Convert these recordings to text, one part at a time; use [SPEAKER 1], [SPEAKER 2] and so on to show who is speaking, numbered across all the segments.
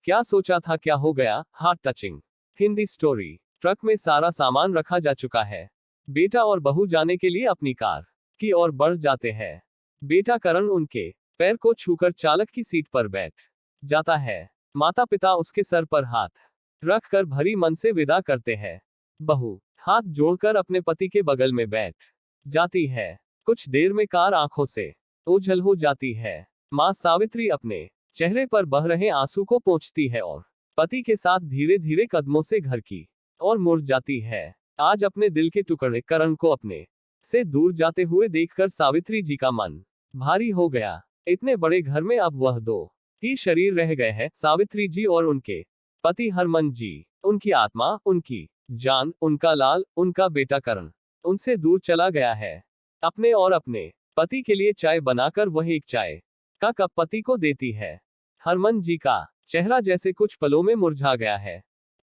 [SPEAKER 1] क्या सोचा था क्या हो गया, heart touching. Hindi story. Truck में सारा सामान रखा जा चुका है। बेटा और बहू जाने के लिए अपनी कार की ओर बढ़ जाते हैं। बेटा करण उनके पैर को छूकर चालक की सीट पर बैठ जाता है। माता पिता उसके सर पर हाथ रख कर भरी मन से विदा करते हैं। बहू हाथ जोड़कर अपने पति के बगल में बैठ जाती है। कुछ देर में कार आंखों से ओझल हो जाती है। मां सावित्री अपने चेहरे पर बह रहे आंसू को पोंछती है और पति के साथ धीरे धीरे कदमों से घर की ओर मुड़ जाती है। आज अपने दिल के टुकड़े करण को अपने से दूर जाते हुए देखकर सावित्री जी का मन भारी हो गया। इतने बड़े घर में अब वह दो ही शरीर रह गए हैं, सावित्री जी और उनके पति हरमन जी। उनकी आत्मा, उनकी जान, उनका लाल, उनका बेटा करण उनसे दूर चला गया है। अपने और अपने पति के लिए चाय बनाकर वह एक चाय का कप पति को देती है। हरमन जी का चेहरा जैसे कुछ पलों में मुरझा गया है।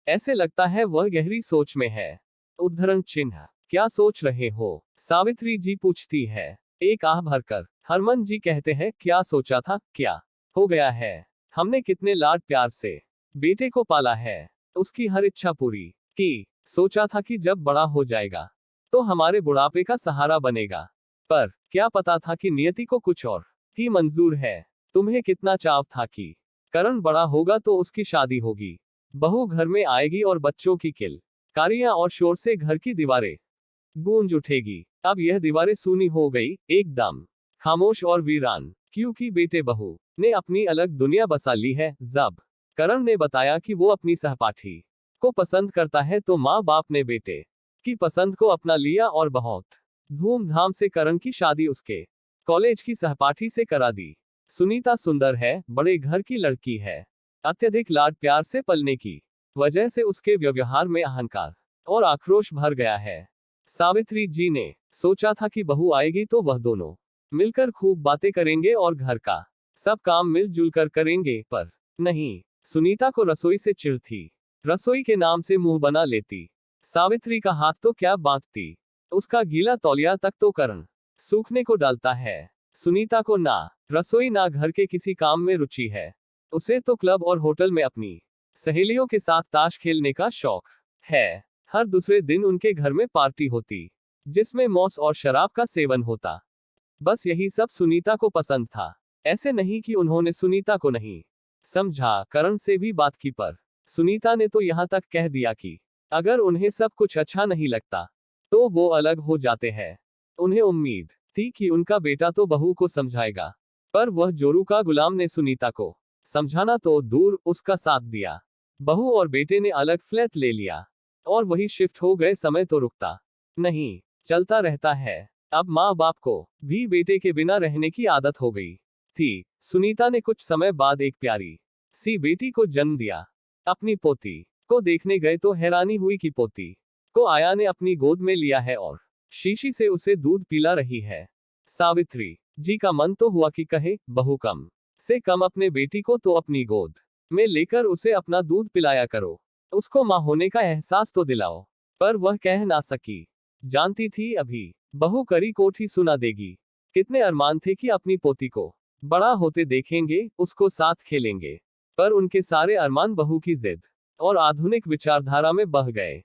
[SPEAKER 1] ऐसे लगता है वह गहरी सोच में है। उद्धरण चिन्ह। क्या सोच रहे हो, सावित्री जी पूछती है एक आह भरकर। हरमन जी कहते हैं, क्या सोचा था, क्या हो गया है। हमने कितने लाड प्यार से बेटे को पाला है, उसकी हर इच्छा पूरी की। सोचा था कि जब बड़ा हो जाएगा तो हमारे बुढ़ापे का सहारा बनेगा। पर क्या पता था कि नियति को कुछ और ही मंजूर है। तुम्हें कितना चाव था कि करण बड़ा होगा तो उसकी शादी होगी, बहू घर में आएगी और बच्चों की किलकारियां और शोर से घर की दीवारें गूंज उठेगी। अब यह दीवारें सूनी हो गई, एकदम खामोश और वीरान, क्योंकि बेटे बहू ने अपनी अलग दुनिया बसा ली है। जब करण ने बताया कि वो अपनी सहपाठी को पसंद करता है तो माँ बाप ने बेटे की पसंद को अपना लिया और बहुत धूमधाम से करण की शादी उसके कॉलेज की सहपाठी से करा दी। सुनीता सुंदर है, बड़े घर की लड़की है। अत्यधिक लाड प्यार से पलने की वजह से उसके व्यवहार में अहंकार और आक्रोश भर गया है। सावित्री जी ने सोचा था कि बहू आएगी तो वह दोनों मिलकर खूब बातें करेंगे और घर का सब काम मिलजुल कर करेंगे, पर नहीं। सुनीता को रसोई से चिढ़ थी। रसोई के नाम से मुंह बना लेती। सावित्री का हाथ तो क्या बांधती, उसका गीला तौलिया तक तो करण सूखने को डालता है। सुनीता को ना रसोई ना घर के किसी काम में रुचि है। उसे तो क्लब और होटल में अपनी सहेलियों के साथ ताश खेलने का शौक है। हर दूसरे दिन उनके घर में पार्टी होती, जिसमें मौस और शराब का सेवन होता। बस यही सब सुनीता को पसंद था। ऐसे नहीं कि उन्होंने सुनीता को नहीं समझा, करण से भी बात की, पर सुनीता ने तो यहां तक कह दिया कि अगर उन्हें सब कुछ अच्छा नहीं लगता तो वो अलग हो जाते हैं। उन्हें उम्मीद थी कि उनका बेटा तो बहू को समझाएगा, पर वह जोरू का गुलाम ने सुनीता को समझाना तो दूर, उसका साथ दिया। बहू और बेटे ने अलग फ्लैट ले लिया और वही शिफ्ट हो गए। समय तो रुकता नहीं, चलता रहता है। अब माँ बाप को भी बेटे के बिना रहने की आदत हो गई थी। सुनीता ने कुछ समय बाद एक प्यारी सी बेटी को जन्म दिया। अपनी पोती को देखने गए तो हैरानी हुई कि पोती को आया ने अपनी गोद में लिया है और शीशी से उसे दूध पिला रही है। सावित्री जी का मन तो हुआ कि कहे, बहू कम से कम अपने बेटी को तो अपनी गोद में लेकर उसे अपना दूध पिलाया करो, उसको मां होने का एहसास तो दिलाओ। पर वह कह ना सकी। जानती थी अभी बहू करी कोठी सुना देगी। कितने अरमान थे कि अपनी पोती को बड़ा होते देखेंगे, उसको साथ खेलेंगे, पर उनके सारे अरमान बहू की जिद और आधुनिक विचारधारा में बह गए।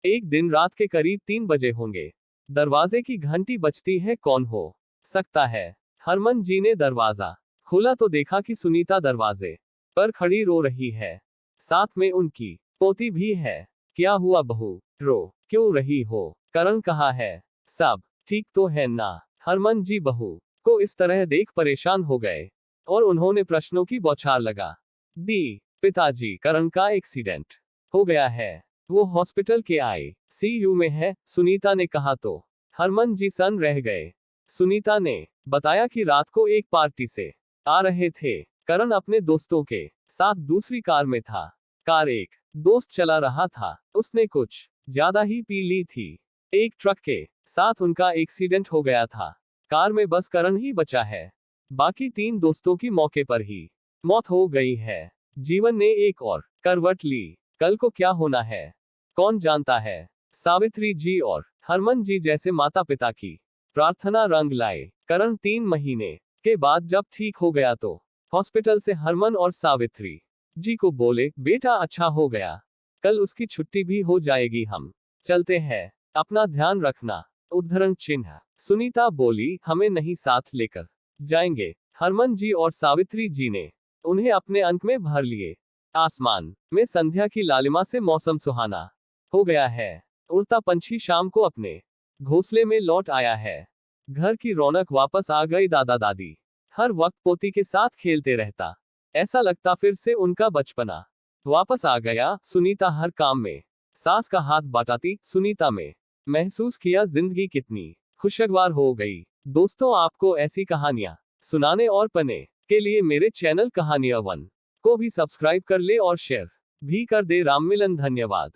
[SPEAKER 1] एक दिन रात के करीब 3 बजे होंगे। दरवाजे की घंटी बजती है। कौन हो सकता है। हरमन जी ने दरवाजा खोला तो देखा कि सुनीता दरवाजे पर खड़ी रो रही है। साथ में उनकी पोती भी है। क्या हुआ बहू, रो क्यों रही हो, करण कहाँ है, सब ठीक तो है ना। हरमन जी बहू को इस तरह देख परेशान हो गए और उन्होंने प्रश्नों की बौछार लगा दी। पिताजी, करण का एक्सीडेंट हो गया है, वो हॉस्पिटल के ICU में है, सुनीता ने कहा तो हरमन जी सन रह गए। सुनीता ने बताया कि रात को एक पार्टी से आ रहे थे। करण अपने दोस्तों के साथ दूसरी कार में था। कार एक दोस्त चला रहा था, उसने कुछ ज्यादा ही पी ली थी। एक ट्रक के साथ उनका एक्सीडेंट हो गया था। कार में बस करण ही बचा है, बाकी 3 दोस्तों की मौके पर ही मौत हो गई है। जीवन ने एक और करवट ली। कल को क्या होना है, कौन जानता है। सावित्री जी और हरमन जी जैसे माता पिता की प्रार्थना रंग लाए। करण 3 महीने के बाद जब ठीक हो गया तो हॉस्पिटल से हरमन और सावित्री जी को बोले, बेटा अच्छा हो गया, कल उसकी छुट्टी भी हो जाएगी, हम चलते हैं, अपना ध्यान रखना। उद्धरण चिन्ह। सुनीता बोली, हमें नहीं साथ लेकर जाएंगे। हरमन जी और सावित्री जी ने उन्हें अपने अंक में भर लिए। आसमान में संध्या की लालिमा से मौसम सुहाना हो गया है। उड़ता पंछी शाम को अपने घोंसले में लौट आया है। घर की रौनक वापस आ गई। दादा दादी हर वक्त पोती के साथ खेलते रहता, ऐसा लगता फिर से उनका बचपना वापस आ गया। सुनीता हर काम में सास का हाथ बटाती। सुनीता में महसूस किया जिंदगी कितनी खुशगवार हो गई। दोस्तों, आपको ऐसी कहानियां सुनाने और पढ़ने के लिए मेरे चैनल कहानियां वन को भी सब्सक्राइब कर ले और शेयर भी कर दे। राम मिलन, धन्यवाद।